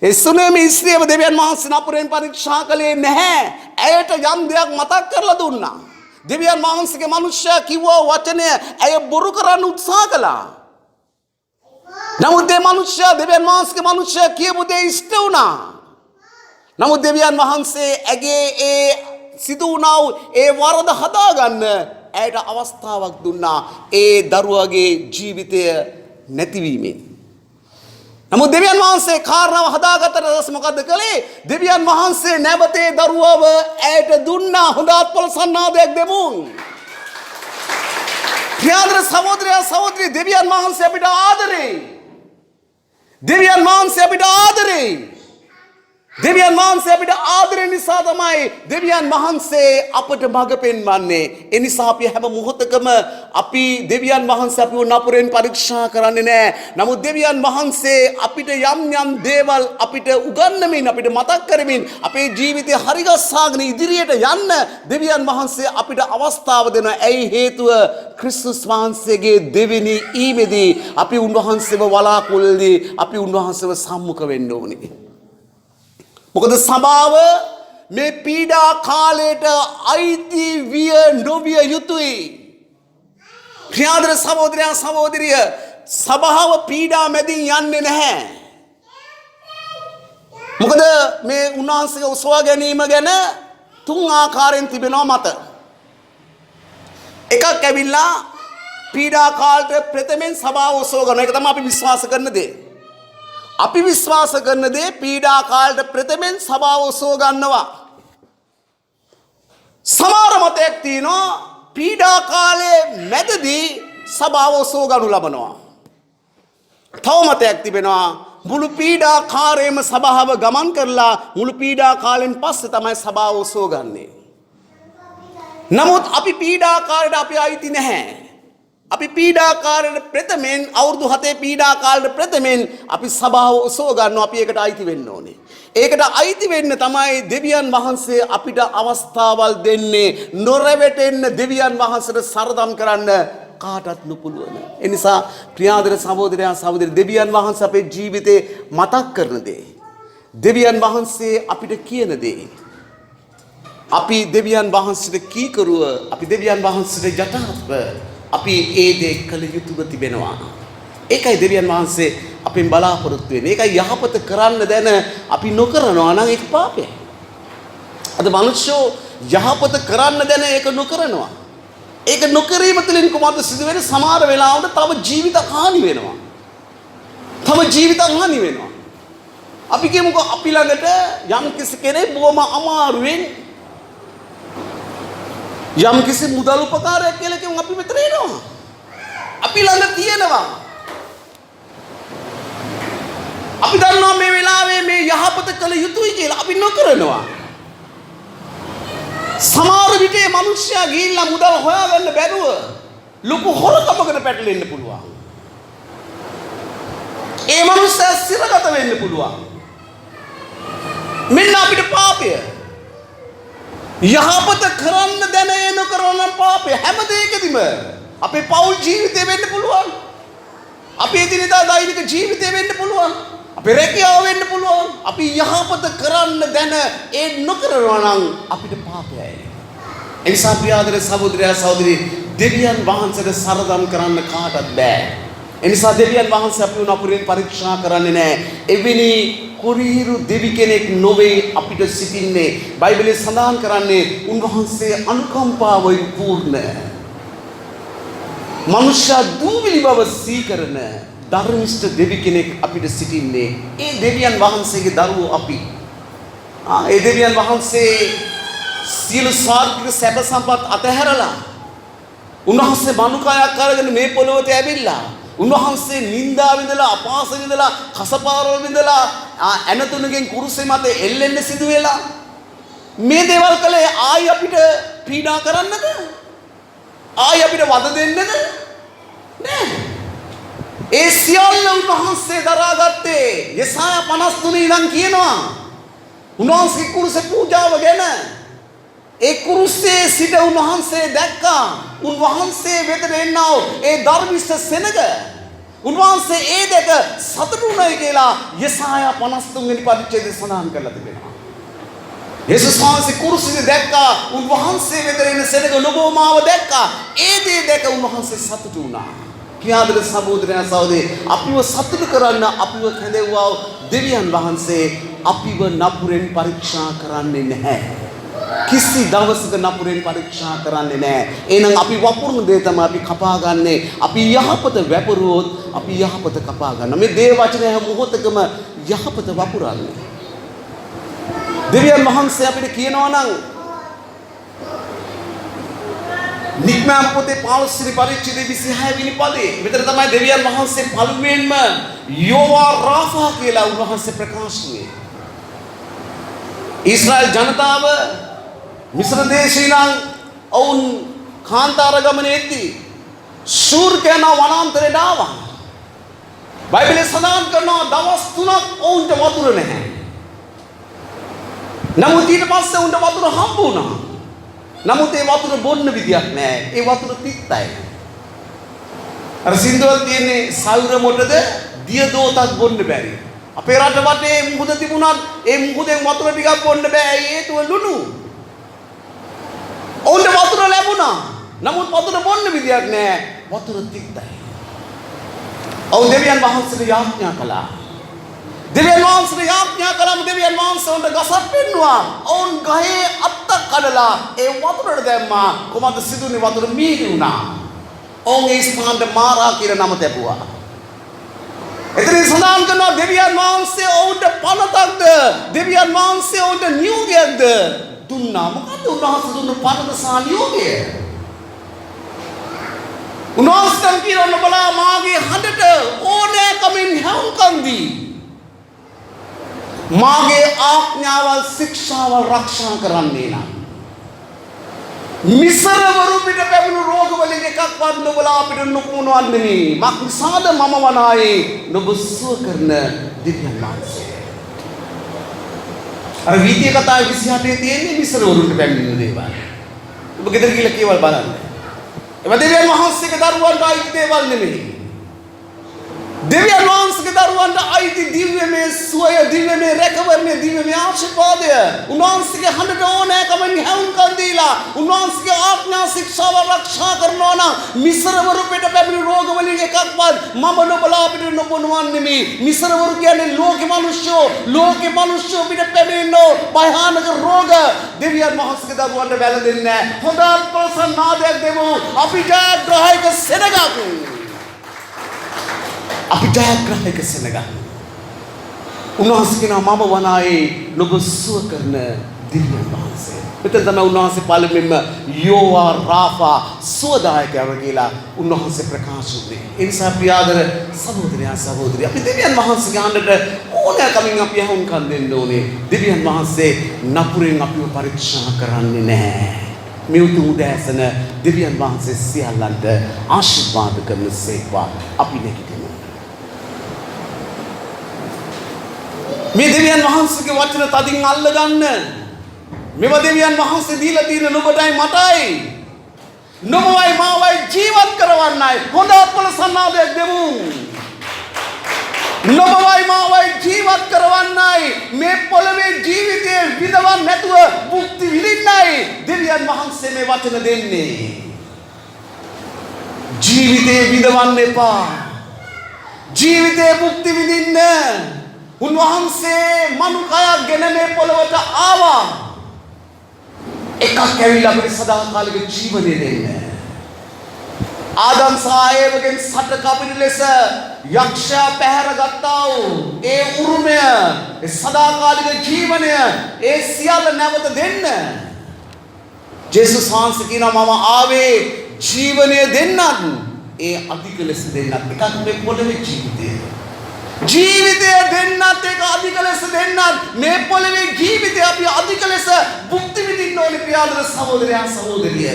ඒ සුනේමි ස්ත්‍රියව දෙවියන් වහන්සේ නපුරෙන් පරීක්ෂා කළේ නැහැ. ඇයට යම් දෙයක් මතක් කරලා දුන්නා. දෙවියන් වහන්සේගේ මිනිස්සයා කිව්වා වචනය ඇය බොරු කරන්න උත්සාහ කළා. නමුත් ඒ මිනිස්සයා දෙවියන් වහන්සේගේ මිනිස්සයා කියපු දේ ඉෂ්ට වුණා. නමුත් දෙවියන් වහන්සේ ඇගේ ඒ සිදු වුණා වූ ඒ වරද හදාගන්න ඇයට අවස්ථාවක් දුන්නා. ඒ දරුවාගේ ජීවිතය නැතිවීමෙන්. නමුත් දෙවියන් වහන්සේ කාරණාව හදාගත්තට පස්සේ මොකද්ද කළේ? දෙවියන් වහන්සේ නැවතේ දරුවව ඇයට දුන්නා. හොඳත් පොළසන්නාදයක් දෙමුන්. ප්‍රියාදර සහෝදරයා සහෝදරි, දෙවියන් වහන්සේ අපිට ආදරේ. දෙවියන් වහන්සේ අපිට ආදරේ. දෙවියන් වහන්සේ අපිට ආදරේ නිසා තමයි දෙවියන් වහන්සේ අපට මඟ පෙන්වන්නේ. ඒ නිසා අපි හැම මොහොතකම අපි දෙවියන් වහන්සේ අපිව නපුරෙන් පරීක්ෂා කරන්නේ නැහැ. නමුත් දෙවියන් වහන්සේ අපිට යම් යම් දේවල් අපිට උගන්වමින්, අපිට මතක් කරමින් අපේ ජීවිතය හරිගස්සාගෙන ඉදිරියට යන්න දෙවියන් වහන්සේ අපිට අවස්ථාව දෙනවා. ඇයි හේතුව? ක්‍රිස්තුස් වහන්සේගේ දෙවෙනි ඊමේදී අපි උන්වහන්සේව වළාකුළුවේදී අපි උන්වහන්සේව සම්මුඛ වෙන්න ඕනේ. මොකද සභාව මේ පීඩා කාලයට අයිති විය නොවිය යුතුයි. ප්‍රියාදර සහෝදරයා සහෝදරිය, සභාව පීඩා මැදින් යන්නේ නැහැ. මොකද මේ උන්වහන්සේගේ උසවා ගැනීම ගැන තුන් ආකාරයෙන් තිබෙනවා මත. එකක් ඇවිල්ලා පීඩා කාලයට ප්‍රථමයෙන් සභාව උසව ගන්න. ඒක තමයි අපි විශ්වාස කරන දේ. අපි විශ්වාස කරන දේ පීඩා කාලයට ප්‍රථමයෙන් සභාව උසව ගන්නවා. සමහර මතයක් තියෙනවා පීඩා කාලයේ මැදදී සභාව උසව ගනු ලබනවා. තව මතයක් තිබෙනවා මුළු පීඩා කාලයේම සභාව ගමන් කරලා මුළු පීඩා කාලෙන් පස්සේ තමයි සභාව උසව ගන්නේ. නමුත් අපි පීඩා කාලයට අපි අයිති නැහැ. අපි පීඩා කාලයට ප්‍රථමයෙන් අවුරුදු 7 පීඩා කාලයට ප්‍රථමයෙන් අපි සභාව උසව ගන්නවා. අපි ඒකට අයිති වෙන්න ඕනේ. ඒකට අයිති වෙන්න තමයි දෙවියන් වහන්සේ අපිට අවස්ථාවල් දෙන්නේ. නොරැවටෙන්න දෙවියන් වහන්සේට සරදම් කරන්න කාටත් නොපුළුවන. ඒ නිසා ප්‍රියාදර සහෝදරයා සහෝදරි, දෙවියන් වහන්සේ අපේ ජීවිතේ මතක් කරන දේ, දෙවියන් වහන්සේ අපිට කියන දේ, අපි දෙවියන් වහන්සේට කීකරුව, අපි දෙවියන් වහන්සේට යටාත්ව අපි ඒ දේ කළ යුතුව තිබෙනවා. ඒකයි දෙවියන් වහන්සේ අපෙන් බලාපොරොත්තු වෙන්නේ. ඒකයි යහපත කරන්න දැන අපි නොකරනවා නම් ඒක පාපයයි. අද මිනිස්සු යහපත කරන්න දැන ඒක නොකරනවා. ඒක නොකිරීම තුළින් කොහොමද සිදු වෙන්නේ? සමහර වෙලාවට තව ජීවිත හානි වෙනවා. තව ජීවිත හානි වෙනවා. අපි කියමුකෝ අපි ළඟට යම් කිසි කෙනෙක් බොහොම අමාරුවෙන් යම් කිසි මුදල් උපකාරයක් කියලා කියමු අපි මෙතන එනවා. අපි ළඟ තියෙනවා. අපි දන්නවා මේ වෙලාවේ මේ යහපත කළ යුතුයි කියලා. අපි නොකරනවා. සමහර විට මේ මිනිස්සයා ගිහිල්ලා මුදල් හොයාගන්න බැරුව ලොකු හොරකමකට පැටලෙන්න පුළුවන්. ඒ මිනිස්සයා සිරගත වෙන්න පුළුවන්. මෙන්න අපිට පාපය. යහපත කරන්න දැන ඒ නොකරන පාපය හැම දෙයකදීම අපේ පෞල් ජීවිතේ වෙන්න පුළුවන්. අපේ දිනදා දෛනික ජීවිතේ වෙන්න පුළුවන්. අපේ රැකියාව වෙන්න පුළුවන්. අපි යහපත කරන්න දැන ඒ නොකරනවා නම් අපිට පාපයයි. ඒ නිසා ප්‍රියාදර සහෝදරයා සහෝදරි, දෙවියන් වහන්සේට සරදම් කරන්න කාටවත් බෑ. ඒ නිසා දෙවියන් වහන්සේ අපිව නපුරෙන් පරීක්ෂා කරන්නේ නැහැ. එවැනි කුරීරු දෙවි කෙනෙක් නොවේ අපිට සිටින්නේ. බයිබලයේ සඳහන් කරන්නේ උන්වහන්සේ අනුකම්පාවෙන් පූර්ණ, මනුෂ්‍ය දූවිලි බව සීකරන ධර්මිෂ්ඨ දෙවි කෙනෙක් අපිට සිටින්නේ. ඒ දෙවියන් වහන්සේගේ දරුවෝ අපි. ඒ දෙවියන් වහන්සේ සියලු ස්වර්ගික සැප සම්පත් අතහැරලා උන්වහන්සේ මනුකායක් අරගෙන මේ පොළොවට ඇවිල්ලා උන්වහන්සේ නින්දා විඳලා, අපහාස විඳලා, කසපාරවල් විඳලා, ඇනතුණගෙන් කුරුසේ මත එල්ලෙන්න සිදු වෙලා මේ දේවල් කළේ ආයි අපිට පීඩා කරන්නද? ආයි අපිට වද දෙන්නද? නෑ. ඒ සියල්ල උන්වහන්සේ දරාගත්තේ. යෙසායා 53 ඉඳන් කියනවා උන්වහන්සේ කුරුසේ පූජාව ගැන. ඒ කුරුසේ සිට උන්වහන්සේ දැක්කා උන්වහන්සේ වෙතට එන්නව ඒ ධර්මිෂ්ඨ සෙනග. උන්වහන්සේ ඒ දෙක සතුටුුණයි කියලා යෙසායා 53 වෙනි පරිච්ඡේදයේ සඳහන් කරලා තිබෙනවා. යේසුස් වහන්සේ කුරුසියේ දැක්කා උන්වහන්සේ වෙතට එන සෙනග නොබෝමාව දැක්කා. ඒ දේ දැක උන්වහන්සේ සතුටු වුණා. ප්‍රියාදර සහෝදරයා සහෝදරි, අපිව සතුටු කරන්න අපිව කැඳෙව්වා දෙවියන් වහන්සේ අපිව නපුරෙන් පරීක්ෂා කරන්නේ නැහැ. කිසි දවසක නපුරෙන් පරීක්ෂා කරන්නේ නැහැ. එහෙනම් අපි වපුරුන දේ තමයි අපි කපා ගන්නෙ. අපි යහපත වැපරුවොත් අපි යහපත කපා ගන්න. මේ දේ වචනය හැම මොහොතකම යහපත වපුරන්නේ. දෙවියන් වහන්සේ අපිට කියනවා නම් නික්මයන් පොතේ 15 වෙනි පරිච්ඡේදයේ 26 වෙනි පදේ මෙතන තමයි දෙවියන් වහන්සේ පළමුවෙන්ම යෝවා රාෆා කියලා උන්වහන්සේ ප්‍රකාශ කළේ. ඊශ්‍රායල් ජනතාව මිශ්‍ර දේශේ නම් ඔවුන් කාන්තාර ගමනේදී ශූර් කියන වනාන්තරයට ආවා. බයිබලයේ සඳහන් කරනවා දවස් 3ක් ඔවුන්ට වතුර නැහැ. නමුත් ඊට පස්සේ උන්ට වතුර හම්බ වුණා. නමුත් ඒ වතුර බොන්න විදියක් නැහැ. ඒ වතුර තිත්තයි. අර සින්දුවල් තියෙන්නේ සවුර මොටද දිය දෝතක් බොන්න බැරි. අපේ රට වටේ මුහුද තිබුණත් ඒ මුහුදෙන් වතුර ටිකක් බොන්න බෑ. ඒ හේතුව ලුණු. ඔවුන්ට වතුර ලැබුණා. නමුත් වතුර බොන්න විදියක් නැහැ. වතුර තිත්තයි. ඔවුන් දෙවියන් වහන්සේට යාඥා කළා. දෙවියන් වහන්සේ යාඥා කළාම දෙවියන් වහන්සේ උන්ට ගසක් පෙන්නුවා. ඔවුන් ගහේ අත්තක් කඩලා ඒ වතුරට දැම්මා. කොහොමද සිදුනේ වතුර මීරි වුණා. ඔවුන් ඒ ස්ථානට මාරා කියලා නම තැබුවා. එතනින් සඳහන් කරනවා දෙවියන් වහන්සේ ඔවුන්ට පනතක්ද දෙවියන් වහන්සේ ඔවුන්ට නියෝගයක්ද දුන්නා. මොකද්ද උන්වහන්සේ දුන්න පනත සහ නියෝගය? උන්වහන්සේ කියනවා බලා මාගේ හඬට ඕනෑකමින් හැවුම්කන් දී මාගේ ආඥාවල් ශික්ෂාවල් රක්ෂා කරන්නේ නම් මිසරවරු පිට පැමිණු රෝග වලින් එකක්වත් නුඹලා අපිට නුකුණවන්නේ නෙමෙයි. මක් නිසාද මම වනායේ නුඹ සුව කරන දිව්‍යන් වහන්සේ. අර වීතිය කතාවේ 28 තියෙන්නේ මිසරවරුන්ට පැමිණෙන දේවල්. ඔබ ගෙදර ගිහලා කේවල් බලන්න. ඒ දෙවියන් වහන්සේගේ දරුවන්ට අයිති දේවල් නෙමෙයි. දෙවියන් වහන්සේගේ දරුවන්ට අයිති දිව්‍යමය සුවය, දිව්‍යමය රැකවරණය, දිව්‍යමය ආශිර්වාදය. උන්වහන්සේගේ හඬට ඕනෑකමින් හැවුම්කන් දීලා උන්වහන්සේගේ ආඥා ශික්ෂාව ආරක්ෂා කරනවා නම් මිසරවරු පිට පැමිණි රෝග වලින් එකක්වත් මම නුඹලා අපිට නොබොනවා නෙමෙයි. මිසරවරු කියන්නේ ලෝකේ මිනිස්සු පිට පැමිණෙන භයානක රෝග දෙවියන් වහන්සේගේ දරුවන්ට වැළඳෙන්නේ නැහැ. හොඳ ප්‍රසන්නාදයක් දෙමු. අපි ජයග්‍රාහක සෙනගක්. අපි ජයග්‍රාහක සෙනග. උන්වහන්සේ කියනවා මම වනායේ නුඹ සුව කරන දිව්‍යන් වහන්සේ. මෙතන තමයි උන්වහන්සේ පළමුවෙන්ම යෝවා රාෆා සුවදායකයව කියලා උන්වහන්සේ ප්‍රකාශ කළේ. ඒ නිසා ප්‍රියාදර සහෝදරයා සහෝදරිය අපි දෙවියන් වහන්සේගේ හඬට ඕනෑකමින් අපි අහුම්කම් දෙන්න ඕනේ. දෙවියන් වහන්සේ නපුරෙන් අපිව පරීක්ෂා කරන්නේ නැහැ. මේ උතුම් උදෑසන දෙවියන් වහන්සේ සියල්ලන්ට ආශිර්වාද කරන සේක්වා අපි නැගිටිමු. මේ දෙවියන් වහන්සේගේ වචන තදින් අල්ලගන්න. මෙව දෙවියන් වහන්සේ දීලා තියෙන නුඹටයි මටයි. නුඹවයි මාවයි ජීවත් කරවන්නයි. හොඳ අත්වල සන්නාදයක් දෙමු. නුඹවයි මාවයි ජීවත් කරවන්නයි. මේ පොළවේ ජීවිතේ විඳවන්න නැතුව මුක්ති විඳින්නයි දෙවියන් වහන්සේ මේ වචන දෙන්නේ. ජීවිතේ විඳවන්න එපා. ජීවිතේ මුක්ති විඳින්න. උන්වහන්සේ මනුකයක් ගෙන මේ පොළවට ආවා. එකක් ඇවිල්ලා අපිට සදාකාලික ජීවනය දෙන්න. ආදම් සහ ඒවගෙන් සට කපින ලෙස යක්ෂයා පැහැරගත්තා වූ ඒ උරුමය, ඒ සදාකාලික ජීවනය, ඒ සියල්ල නැවත දෙන්න. ජේසුස් වහන්සේ කියනවා මම ආවේ ජීවනය දෙන්නත් ඒ අධික ලෙස දෙන්නත්. එකක් මේ පොළවේ ජීවිතය. ජීවිතය දෙන්නත් ඒක අධික ලෙස දෙන්නත් මේ පොළවේ ජීවිතය අපි අධික ලෙස භුක්ති විඳින්න ඕනේ ප්‍රියාදර සහෝදරයා සහෝදරිය.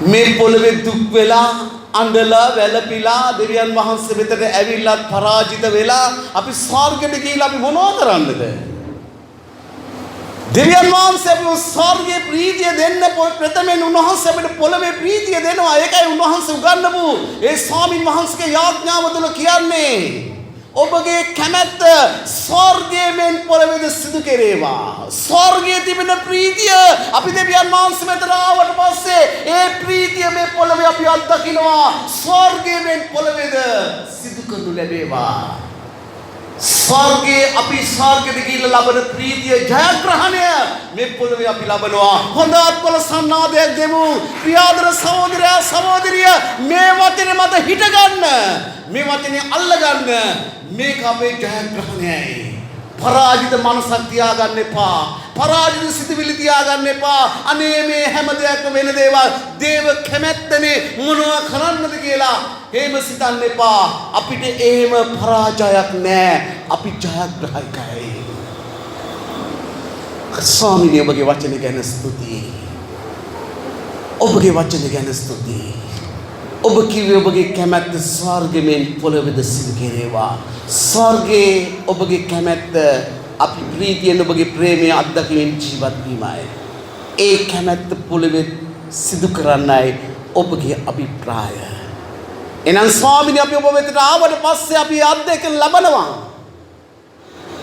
මේ පොළවේ දුක් වෙලා අඬලා වැළපිලා දෙවියන් වහන්සේ වෙතට ඇවිල්ලා පරාජිත වෙලා අපි ස්වර්ගයට ගිහිල්ලා අපි මොනවද කරන්නද? දෙවියන් වහන්සේ අපිව ස්වර්ගයේ ප්‍රීතිය දෙන්න ප්‍රථමයෙන් උන්වහන්සේ අපිට පොළවේ ප්‍රීතිය දෙනවා. ඒකයි උන්වහන්සේ උගන්වපු ඒ ස්වාමින් වහන්සේගේ යාඥාව තුළ කියන්නේ ඔබගේ කැමැත්ත ස්වර්ගයෙන් පොළවේද සිදු කෙරේවා. ස්වර්ගයේ තිබෙන ප්‍රීතිය අපි දෙවියන් වහන්සේ මෙතන ආවට පස්සේ ඒ ප්‍රීතිය මේ පොළවේ අපි අත්දකිනවා. ස්වර්ගයෙන් පොළවේද සිදු කරනු ලැබේවා. ස්වර්ගයේ අපි ස්වර්ගෙට ගිහිල්ලා ලබන ප්‍රීතිය ජයග්‍රහණය මේ පොළවේ අපි ලබනවා. හොඳ අත්වල සන්නාදයක් දෙමු. ප්‍රියාදර සහෝදරයා සහෝදරිය මේ වචනේ මත හිට ගන්න. මේ වචනේ අල්ල ගන්න. මේක අපේ ජයග්‍රහණයයි. පරාජිත මනසක් තියාගන්න එපා. පරාජිත සිතුවිලි තියාගන්න එපා. අනේ මේ හැම දෙයක්ම වෙන දේවල් දේව කැමැත්තනේ මොනවා කරන්නද කියලා එහෙම සිතන්න එපා. අපිට එහෙම පරාජයක් නැහැ. අපි ජයග්‍රාහකයි. ස්වාමීනි ඔබගේ වචන ගැන ස්තුතියි. ඔබගේ වචන ගැන ස්තුතියි. ඔබ කිව්වේ ඔබගේ කැමැත්ත ස්වර්ගෙන් පොළොවේද සිදු කෙරේවා. ස්වර්ගයේ ඔබගේ කැමැත්ත අපි ප්‍රීතියෙන් ඔබගේ ප්‍රේමය අත්දැකීමෙන් ජීවත් වීමයි. ඒ කැමැත්ත පොළොවේ සිදු කරන්නයි ඔබගේ අභිප්‍රාය. එනම් ස්වාමීනි අපි ඔබ වෙතට ආවට පස්සේ අපි අත්දැකීම් ලබනවා.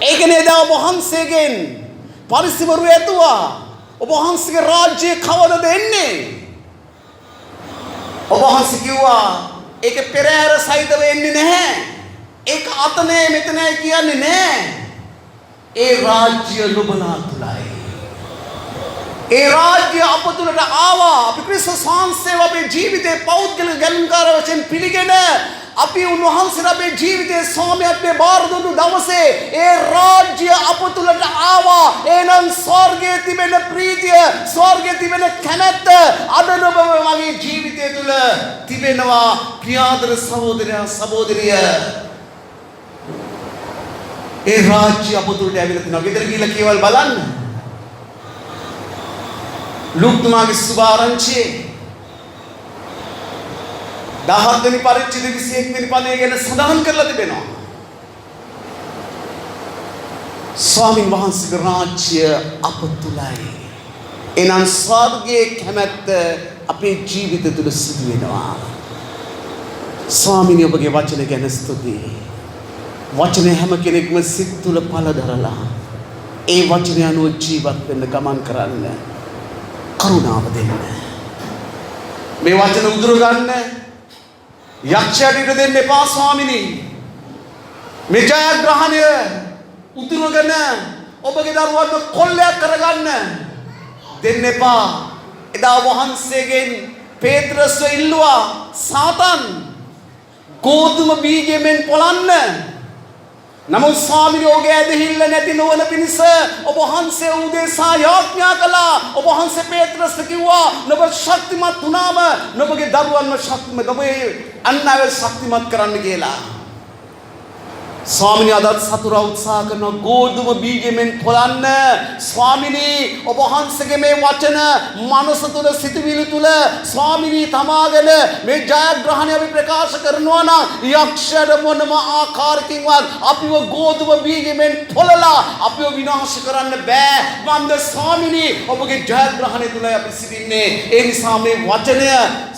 ඒක නේද ඔබ වහන්සේගෙන් පරිසිවරු ඇතුවා. ඔබ වහන්සේගේ රාජ්‍යය කවදද එන්නේ? ඔබ වහන්සේ කිව්වා ඒක පෙරහැර සහිතව එන්නේ නැහැ. ඒක අතනේ මෙතනයි කියන්නේ නැහැ. ඒ රාජ්‍ය නුඹලා තුලයි. ඒ රාජ්‍ය අප තුලට ආවා. අපි ක්‍රිස්තුස් වහන්සේව අපේ ජීවිතේ පෞද්ගලික ගැලුම්කාර වශයෙන් පිළිගෙන අපි උන්වහන්සේට අපේ ජීවිතයේ ස්වාමිත්වයේ බාර දුන්නු දවසේ ඒ රාජ්‍ය අප තුලට ආවා. එනම් ස්වර්ගයේ තිබෙන ප්‍රීතිය, ස්වර්ගයේ තිබෙන කැමැත්ත අද ඔබ මගේ ජීවිතය තුල තිබෙනවා. ප්‍රියාදර සහෝදරයා සහෝදරිය, ඒ රාජ්‍ය අප තුලට ඇවිල්ලා තිනවා. ගෙදර ගිහිල්ලා කේවල් බලන්න. ලුක්තුමාගේ සුභාරංචියේ 17 වෙනි පරිච්ඡේද 21 වෙනි පදයේ ගැන සඳහන් කරලා තිබෙනවා. ස්වාමීන් වහන්සේගේ රාජ්‍ය අප තුලයි. එනම් ස්වර්ගයේ කැමැත්ත අපේ ජීවිත තුල සිදු වෙනවා. ස්වාමීනි ඔබගේ වචන ගැන ස්තුතියි. වචනේ හැම කෙනෙක්ම සිත් තුල පළදරලා ඒ වචනය අනුව ජීවත් වෙන්න ගමන් කරන්න කරුණාව දෙන්න. මේ වචන උදුර ගන්න යක්ෂයාට ඉඩ දෙන්න එපා ස්වාමිනී. මේ ජයග්‍රහණය උදුරගෙන ඔබගේ දරුවන්ව කොල්ලයක් කරගන්න දෙන්න එපා. එදා වහන්සේගෙන් පේත්‍රස්ව ඉල්ලුවා සාතන් ගෝධුම බීජයෙන් පොළන්න. නමුත් ස්වාමීනි ඔහුගේ ඇදහිල්ල නැති නොවන පිණිස ඔබ වහන්සේ උදෙසා යාඥා කළා. ඔබ වහන්සේ පේත්‍රස්ට කිව්වා නුඹ ශක්තිමත් වුණාම නුඹගේ දරුවන්ව ශක්තිමත් ඔබේ අන්නව ශක්තිමත් කරන්න කියලා. ස්වාමීනි අදත් සතුරා උත්සාහ කරන ගෝධුම බීජයෙන් පොළන්න. ස්වාමීනි ඔබ වහන්සේගේ මේ වචන මනස තුල සිතුවිලි තුල ස්වාමීනි තමාගෙන මේ ජයග්‍රහණය අපි ප්‍රකාශ කරනවා නම් යක්ෂයාට මොනම ආකාරකින්වත් අපිව ගෝධුම බීජයෙන් පොළලා අපිව විනාශ කරන්න බෑ. වන්ද ස්වාමීනි ඔබගේ ජයග්‍රහණය තුල අපි සිටින්නේ. ඒ නිසා මේ වචනය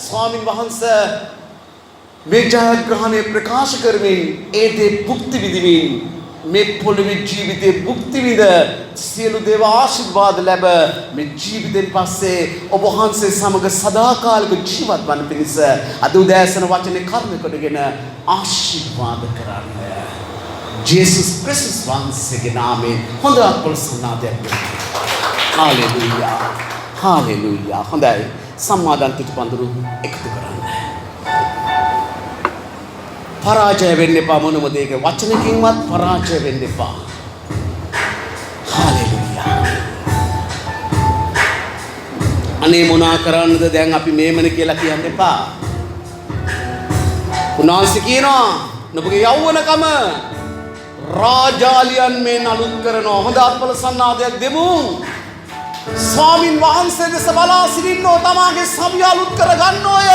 ස්වාමීන් වහන්සේ මේ ජයග්‍රහණය ප්‍රකාශ කරමින් ඒ දේ භුක්ති විඳිමින් මේ පොළොවේ ජීවිතේ භුක්ති විඳ සියලු දේව ආශිර්වාද ලැබ මේ ජීවිතෙන් පස්සේ ඔබ වහන්සේ සමග සදාකාලික ජීවත් වන පිණිස අද උදෑසන වචනේ කර්ම කොටගෙන ආශිර්වාද කරන්න. ජේසුස් ක්‍රිස්තුස් වහන්සේගේ නාමයෙන් හොඳ අත්පොළ සන්නාදයක් දෙන්න. හාලෙලූයා. හාලෙලූයා. හොඳයි. සම්මාදන් පිටපඳුරු එකතු කරන්න. පරාජය වෙන්න එපා. මොනම දෙයක වචනකින්වත් පරාජය වෙන්න එපා. හාලෙලූයා. අනේ මොනා කරන්නද දැන් අපි මේමන කියලා කියන්න එපා. උන්වහන්සේ කියනවා නුඹගේ යෞවනකම රාජාලියන් මේ නලුත් කරනවා. හොඳ අත්පොළ සන්නාදයක් දෙමු. ස්වාමින් වහන්සේ දෙස බලා සිටින්නෝ තමාගේ සවිය අලුත් කරගන්න ඔය.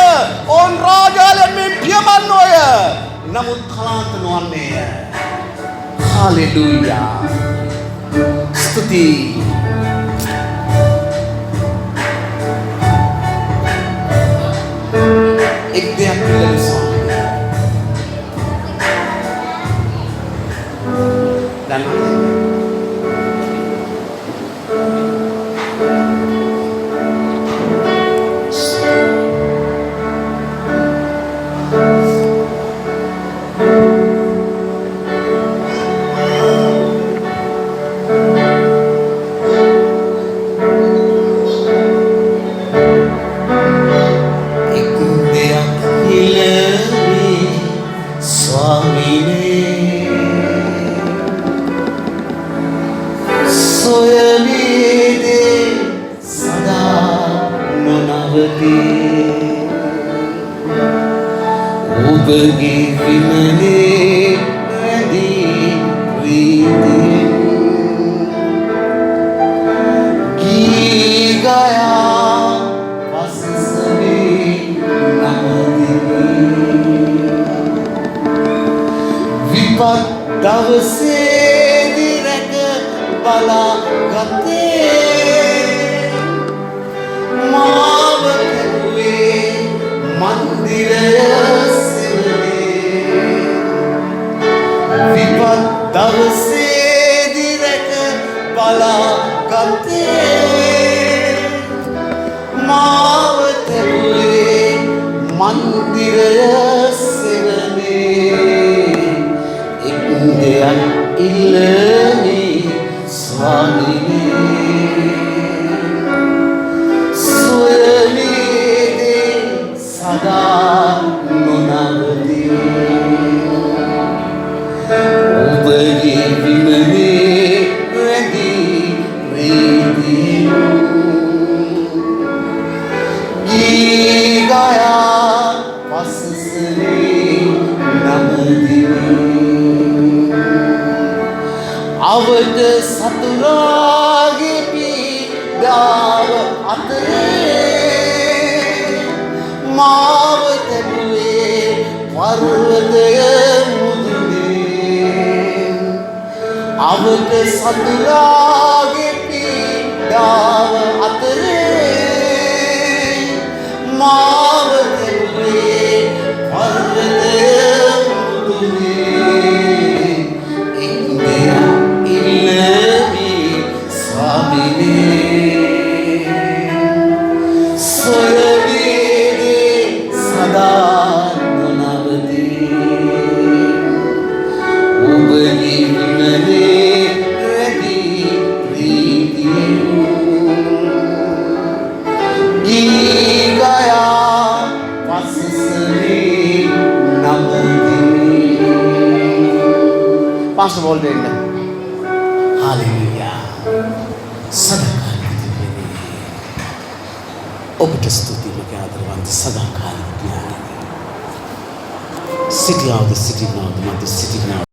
ඕන් රාජාලියන් මේ පියමන්න ඔය. නමුත් කලාන්ත නොවන්නේය. හාලෙලූයා. ස්තුතියි. එක් දෙයක් පිළිගන්න ස්වාමීනි. දන්නවද? ඔබගේ විමනේ රැඳී ප්‍රීතියෙන් ගී ගයා වසසවේ නමදිවි විපත් දවසේදී රැක බලා ගතේ මාව කැඩුවේ මන්දිරය සෙවනේ විපත් දවසේදී රැක බලා ගතේ මාව කැඩුවේ මන්දිරය සෙවනේ එක් දෙයක් ඉල්ලමි ස්වාමිනේ සොයනීදේ සදා නොනවතියි ඔබගේ විමනේ රැඳී ප්‍රීතියෙන් ගී ගයා වසසනේ නමදිවි අවද සතුරාගේ පීඩාව අතරේ මාව තැබුවේ පර්වතය මුදුනේ අවද සතුරාගේ පීඩාව අතරේ මාව තැබුවේ පර්වතය මුදුනේ ඉල්ලමි ස්වාමිනේ සොයනීදේ සදා නොනවතියි ඔබගේ විමනේ රැඳී ප්‍රීතියෙන් ගී ගයා වසසනේ නමදිවි Pastor Walden. Hallelujah. සදාකාලික දෙවියනේ. ඔබට ස්තුතියි ලෝක ආදරවන්ත සදාකාලික ඥානයි. City of the city now, the sitting now.